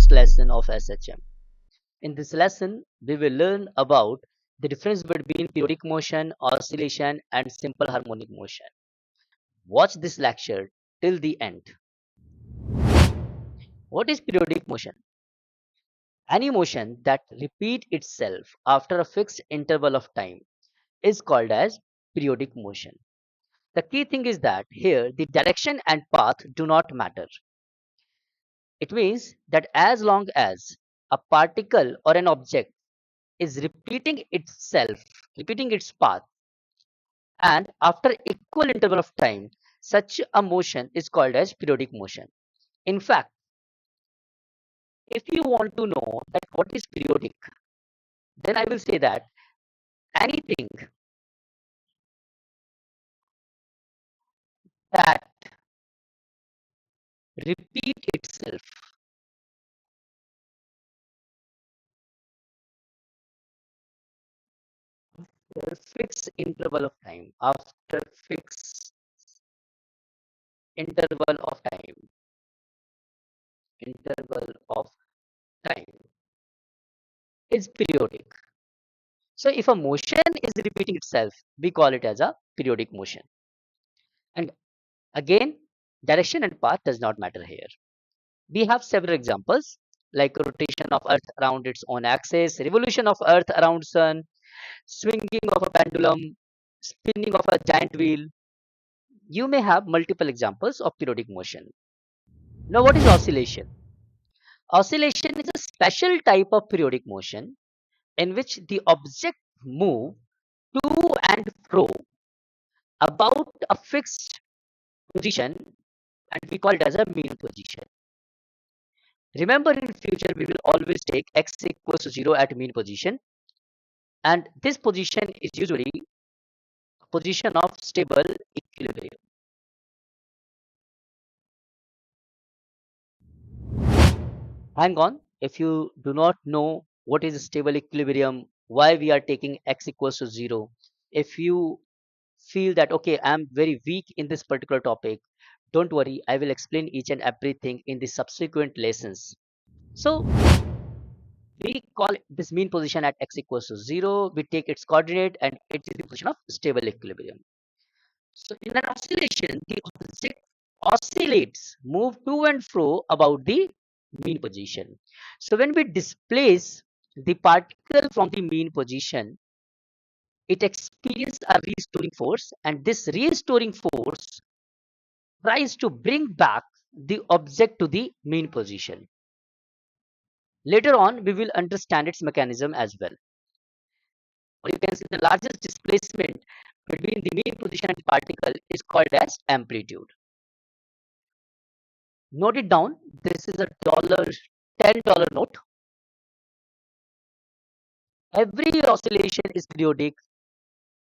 first lesson of SHM. In this lesson, we will learn about the difference between periodic motion, oscillation, and simple harmonic motion. Watch this lecture till the end. What is periodic motion? Any motion that repeats itself after a fixed interval of time is called as periodic motion. The key thing is that here the direction and path do not matter. It means that as long as a particle or an object is repeating itself, repeating its path, and after equal interval of time, such a motion is called as periodic motion. In fact, if you want to know that what is periodic, then I will say that anything that repeat itself after fixed interval of time, after fixed interval of time, interval of time is periodic. So if a motion is repeating itself, we call it as a periodic motion. And again, direction and path does not matter here. We have several examples like rotation of Earth around its own axis, revolution of Earth around Sun, swinging of a pendulum, spinning of a giant wheel. You may have multiple examples of periodic motion. Now, what is oscillation? Oscillation is a special type of periodic motion in which the object move to and fro about a fixed position, and we call it as a mean position. Remember, in future we will always take x equals to 0 at mean position, and this position is usually a position of stable equilibrium. Hang on, if you do not know what is stable equilibrium, why we are taking x equals to 0, if you feel that okay, I'm very weak in this particular topic, don't worry, I will explain each and everything in the subsequent lessons. So we call this mean position at x equals to 0, we take its coordinate and it is the position of stable equilibrium. So in an oscillation, the object oscillates, move to and fro about the mean position. So when we displace the particle from the mean position, it experiences a restoring force, and this restoring force tries to bring back the object to the mean position. Later on, we will understand its mechanism as well. Or you can see the largest displacement between the mean position and particle is called as amplitude. Note it down. This is a $10 note. Every oscillation is periodic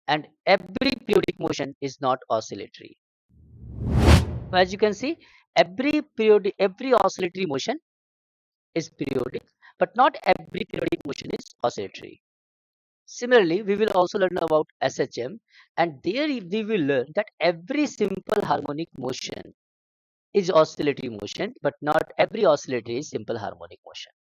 and every periodic motion is not oscillatory. So as you can see, every oscillatory motion is periodic, but not every periodic motion is oscillatory. Similarly, we will also learn about SHM, and there we will learn that every simple harmonic motion is oscillatory motion, but not every oscillatory is simple harmonic motion.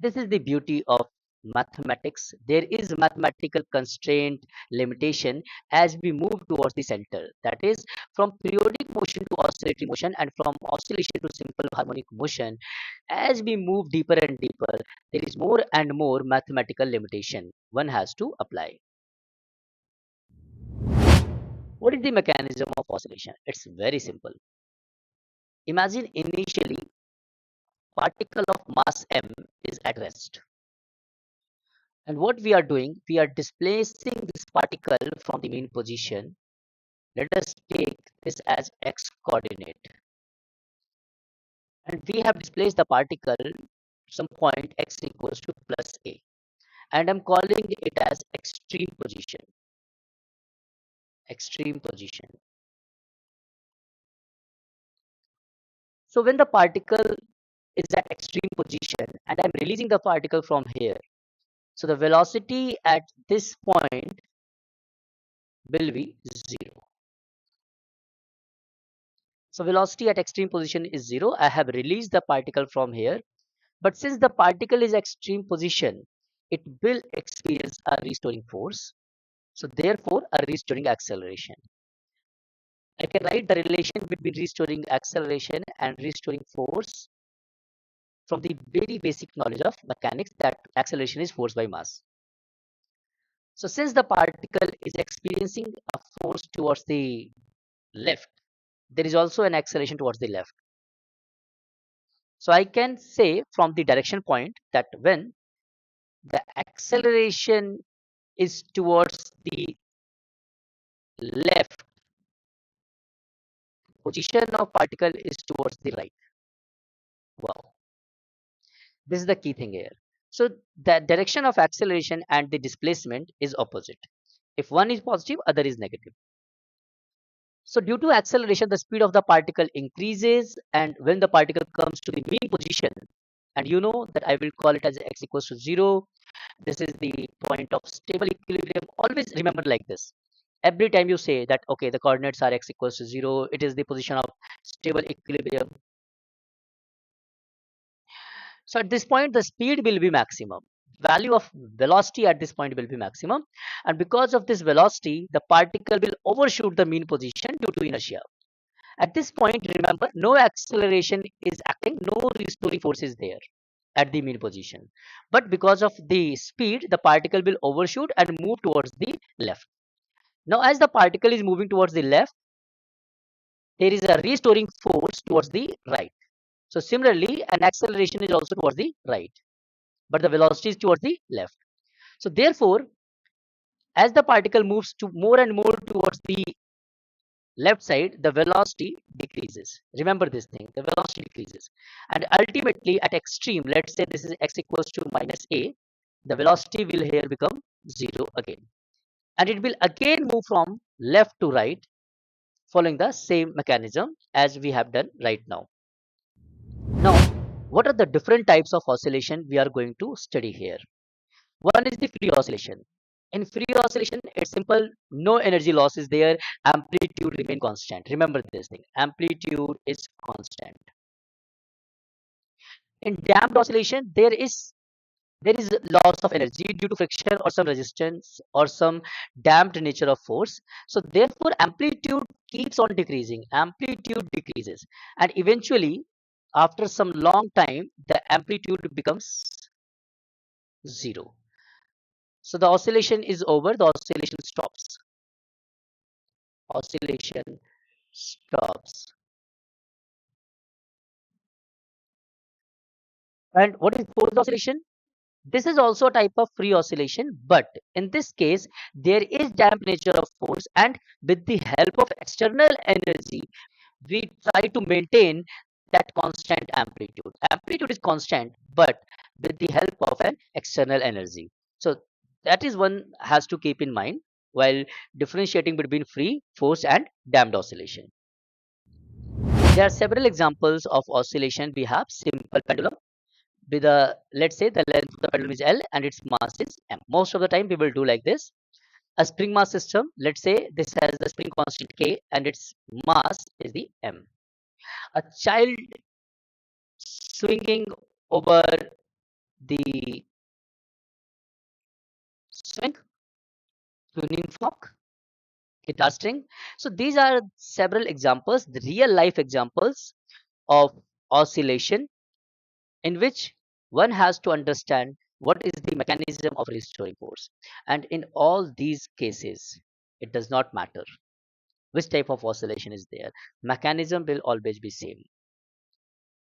This is the beauty of mathematics. There is mathematical constraint limitation as we move towards the center. That is from periodic motion to oscillatory motion and from oscillation to simple harmonic motion. As we move deeper and deeper, there is more and more mathematical limitation one has to apply. What is the mechanism of oscillation? It's very simple. Imagine initially particle of mass m is at rest. And what we are doing, we are displacing this particle from the mean position. Let us take this as x coordinate. And we have displaced the particle some point x equals to plus a. And I'm calling it as extreme position. Extreme position. So when the particle is at extreme position and I'm releasing the particle from here, so the velocity at this point will be 0. So velocity at extreme position is 0. I have released the particle from here. But since the particle is extreme position, it will experience a restoring force. So therefore, a restoring acceleration. I can write the relation between restoring acceleration and restoring force from the very basic knowledge of mechanics that acceleration is force by mass. So since the particle is experiencing a force towards the left, there is also an acceleration towards the left. So I can say from the direction point that when the acceleration is towards the left, position of particle is towards the right. Wow, this is the key thing here. So the direction of acceleration and the displacement is opposite. If one is positive, other is negative. So due to acceleration, the speed of the particle increases, and when the particle comes to the mean position, and you know that I will call it as x equals to 0, this is the point of stable equilibrium. Always remember like this. Every time you say that, okay, the coordinates are x equals to 0, it is the position of stable equilibrium. So at this point, the speed will be maximum. Value of velocity at this point will be maximum. And because of this velocity, the particle will overshoot the mean position due to inertia. At this point, remember, no acceleration is acting, no restoring force is there at the mean position. But because of the speed, the particle will overshoot and move towards the left. Now, as the particle is moving towards the left, there is a restoring force towards the right. So similarly, an acceleration is also towards the right, but the velocity is towards the left. So therefore, as the particle moves to more and more towards the left side, the velocity decreases. Remember this thing, the velocity decreases. And ultimately at extreme, let's say this is x equals to minus a, the velocity will here become 0 again. And it will again move from left to right, following the same mechanism as we have done right now. Now, what are the different types of oscillation we are going to study here? One is the free oscillation. In free oscillation, it's simple, no energy loss is there, amplitude remain constant. Remember this thing, amplitude is constant. In damped oscillation, there is loss of energy due to friction or some resistance or some damped nature of force. So therefore, amplitude keeps on decreasing, amplitude decreases, and eventually, after some long time, the amplitude becomes 0. So the oscillation is over, the oscillation stops. Oscillation stops. And what is forced oscillation? This is also a type of free oscillation, but in this case, there is damped nature of force, and with the help of external energy, we try to maintain that constant amplitude. Amplitude is constant, but with the help of an external energy. So that is one has to keep in mind while differentiating between free, forced, and damped oscillation. There are several examples of oscillation. We have simple pendulum with a, let's say the length of the pendulum is L and its mass is M. Most of the time we will do like this. A spring mass system, let's say this has the spring constant K and its mass is the M. A child swinging over the swing, tuning fork, guitar string. So these are several examples, the real life examples of oscillation in which one has to understand what is the mechanism of restoring force. And in all these cases, it does not matter which type of oscillation is there. Mechanism will always be same.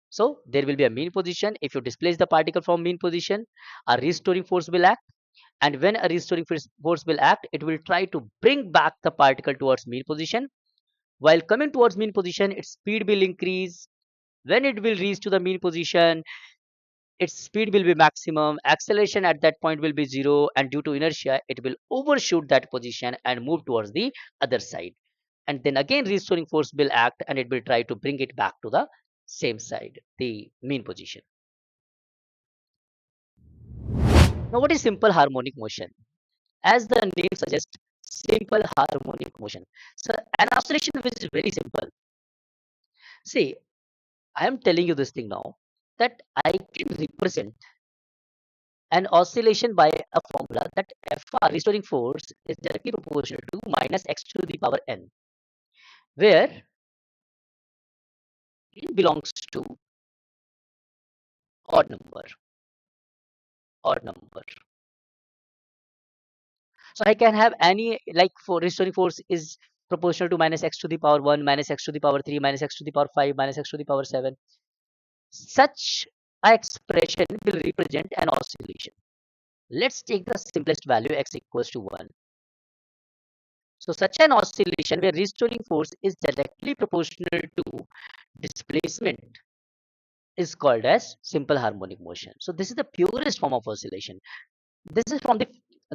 So there will be a mean position. If you displace the particle from mean position, a restoring force will act. And when a restoring force will act, it will try to bring back the particle towards mean position. While coming towards mean position, its speed will increase. When it will reach to the mean position, its speed will be maximum, acceleration at that point will be 0, and due to inertia it will overshoot that position and move towards the other side, and then again restoring force will act and it will try to bring it back to the same side, the mean position. Now what is simple harmonic motion? As the name suggests, simple harmonic motion. So an oscillation which is very simple. See, I am telling you this thing now that I can represent an oscillation by a formula that Fr restoring force is directly proportional to minus x to the power n, where n belongs to odd number, odd number. So I can have any, like, for restoring force is proportional to minus x to the power 1, minus x to the power 3, minus x to the power 5, minus x to the power 7. Such a expression will represent an oscillation. Let's take the simplest value x equals to 1. So such an oscillation where restoring force is directly proportional to displacement is called as simple harmonic motion. So this is the purest form of oscillation. This is from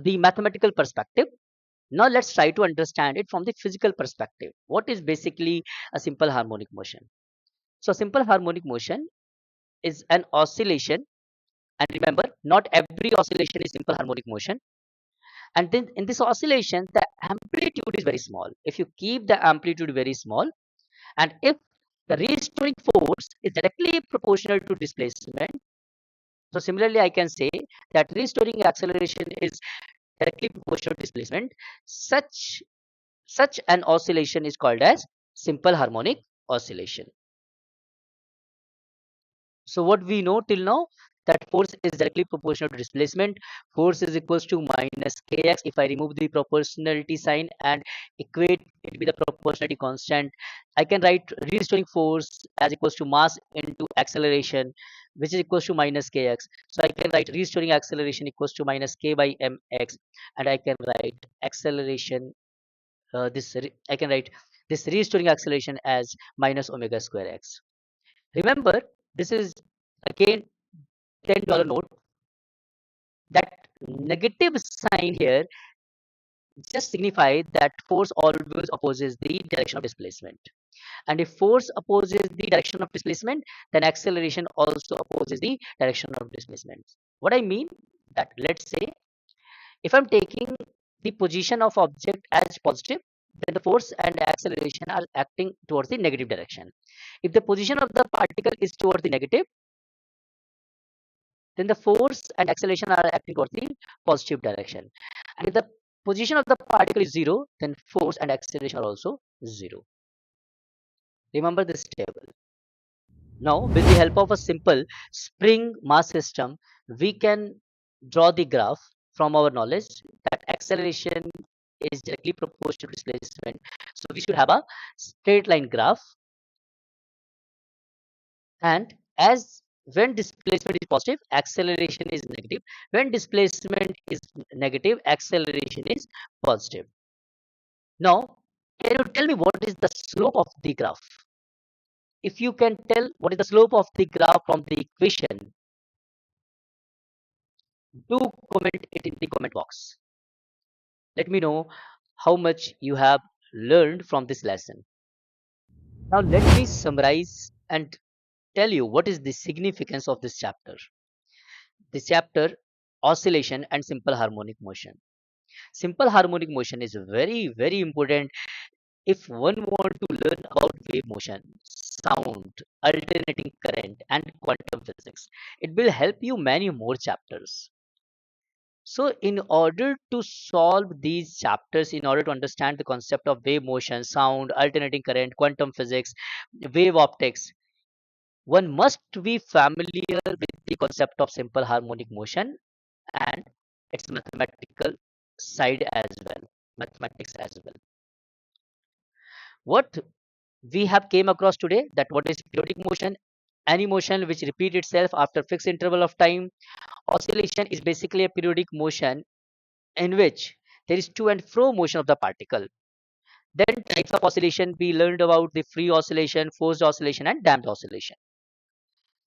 the mathematical perspective. Now let's try to understand it from the physical perspective. What is basically a simple harmonic motion? So simple harmonic motion is an oscillation, and remember, not every oscillation is simple harmonic motion. And then in this oscillation, the amplitude is very small. If you keep the amplitude very small, and if the restoring force is directly proportional to displacement, so similarly I can say that restoring acceleration is directly proportional to displacement. Such an oscillation is called as simple harmonic oscillation. So what we know till now, that force is directly proportional to displacement. Force is equals to minus kx. If I remove the proportionality sign and equate it with the proportionality constant, I can write restoring force as equals to mass into acceleration, which is equals to minus kx. So I can write restoring acceleration equals to minus k by mx, and I can write acceleration, I can write this restoring acceleration as minus omega square x. Remember, this is again $10 note. That negative sign here just signifies that force always opposes the direction of displacement. And if force opposes the direction of displacement, then acceleration also opposes the direction of displacement. What I mean that, let's say, if I'm taking the position of object as positive, then the force and acceleration are acting towards the negative direction. If the position of the particle is towards the negative, then the force and acceleration are acting towards the positive direction. And if the position of the particle is 0, then force and acceleration are also 0. Remember this table. Now, with the help of a simple spring mass system, we can draw the graph from our knowledge that acceleration is directly proportional to displacement. So we should have a straight line graph, and as when displacement is positive, acceleration is negative. When displacement is negative, acceleration is positive. Now, can you tell me what is the slope of the graph? If you can tell what is the slope of the graph from the equation, do comment it in the comment box. Let me know how much you have learned from this lesson. Now, let me summarize and tell you what is the significance of this chapter. This chapter, oscillation and simple harmonic motion. Simple harmonic motion is very, very important if one want to learn about wave motion, sound, alternating current, and quantum physics. It will help you many more chapters. So in order to solve these chapters, in order to understand the concept of wave motion, sound, alternating current, quantum physics, wave optics, one must be familiar with the concept of simple harmonic motion and its mathematical side as well, mathematics as well. What we have came across today, that what is periodic motion? Any motion which repeat itself after fixed interval of time. Oscillation is basically a periodic motion in which there is to and fro motion of the particle. Then types of oscillation, we learned about the free oscillation, forced oscillation, and damped oscillation.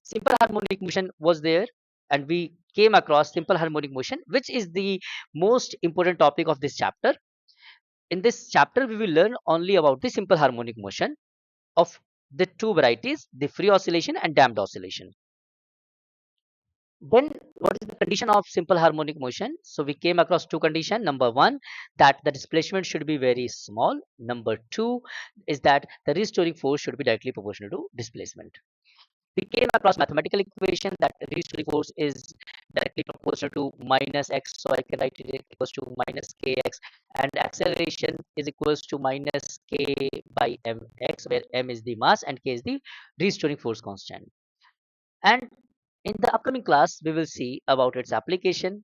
Simple harmonic motion was there, and we came across simple harmonic motion, which is the most important topic of this chapter. In this chapter, we will learn only about the simple harmonic motion of the two varieties, the free oscillation and damped oscillation. Then what is the condition of simple harmonic motion? So we came across two conditions. Number one, that the displacement should be very small. Number two is that the restoring force should be directly proportional to displacement. We came across mathematical equation that the restoring force is directly proportional to minus x, so I can write it equals to minus kx, and acceleration is equals to minus k by mx, where m is the mass and k is the restoring force constant. And in the upcoming class, we will see about its application.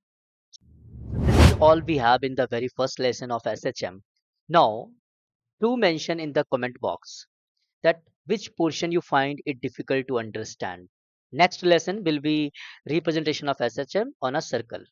This is all we have in the very first lesson of SHM. Now, do mention in the comment box that which portion you find it difficult to understand. Next lesson will be representation of SHM on a circle.